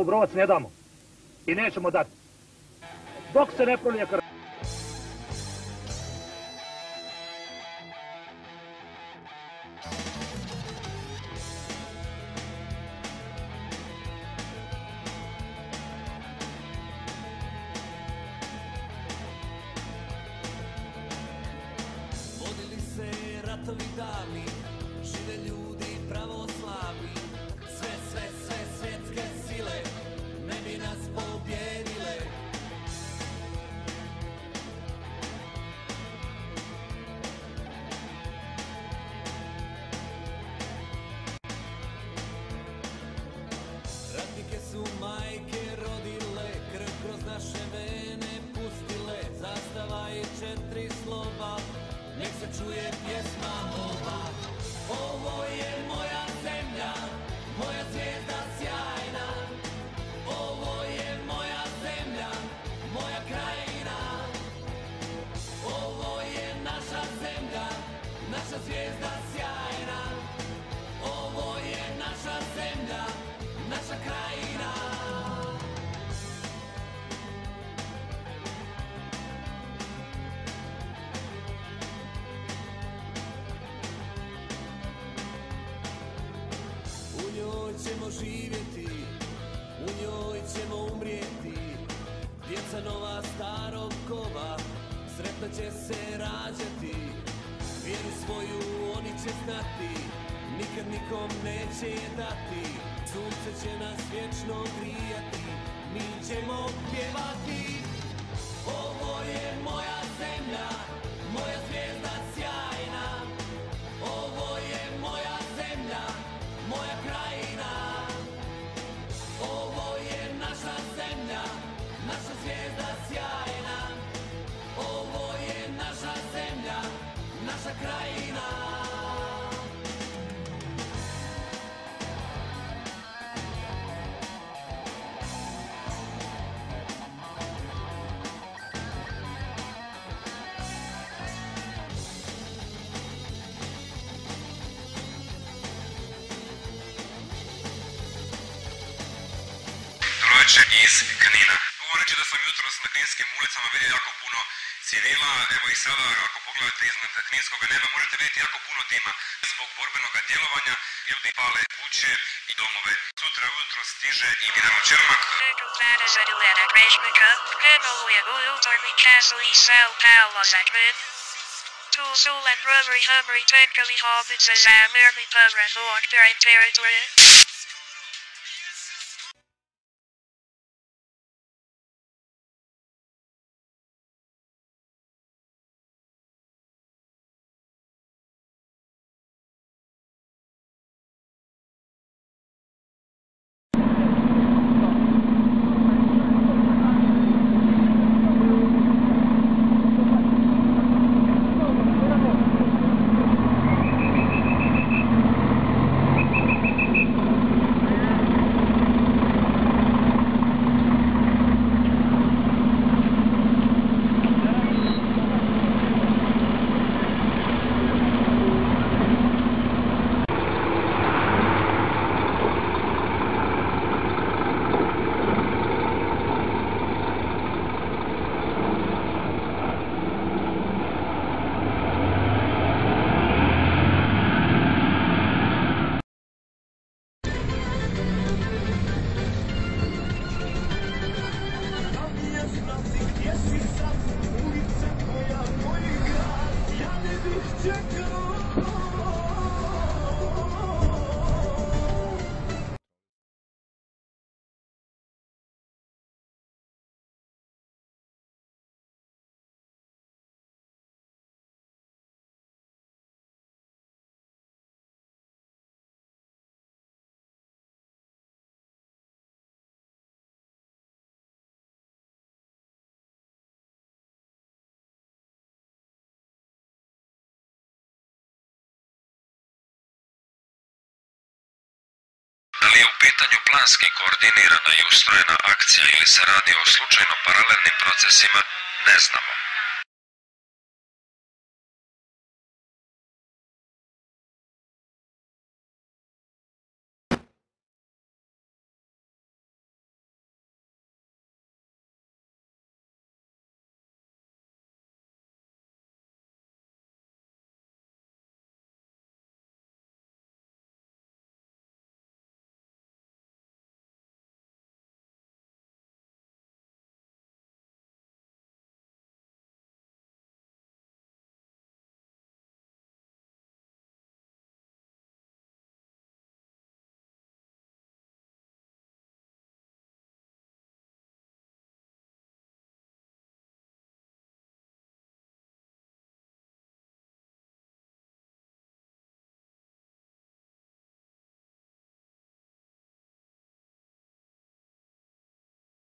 Obrovac ne damo. I nećemo dati. Dok se ne prolije krv. Vodili se ratovi davni, žive ljudi pravoslavni. Sve svjetske sile ne bi nas pobjedile. Ratnike su majke rodile, krv kroz naše vene pustile. Zastava je 4 slova, nek se čuje pjesma ova. Ovo je moja zemlja, moja zvijezda sjajna. Ovo je moja zemlja, moja krajina. Ovo je naša zemlja, naša zvijezda sjajna. Ovo je naša zemlja, naša krajina. U njoj ćemo živjeti, u njoj ćemo umrijeti. Djeca nova starog kova, sretno će se rađati. Vjeru svoju oni će znati, nikad nikom neće je dati. Sunce će nas vječno grijati, mi ćemo pjevati. Ovo je moja zemlja, moja zvijezda sjajna. Ovo je moja zemlja, moja krajina. Ovo je naša zemlja, naša zvijezda sjajna. Ovo je naša zemlja, naša krajina. Večer iz Knina. Mogu reći da sam jutros na kninskim ulicama vidio jako puno civila. Evo i sada, ako pogledate iznad kninskog neba, možete vidjeti jako puno tima. Zbog borbenog djelovanja ljudi pale kuće i domove. Sutra ujutro stiže i general Čermak. Tusulen rövri hamri tänkeli hobbit za zamerni pövra åkter en territory. Da li je u pitanju planski koordinirana i ustrojena akcija ili se radi o slučajno paralelnim procesima, ne znamo.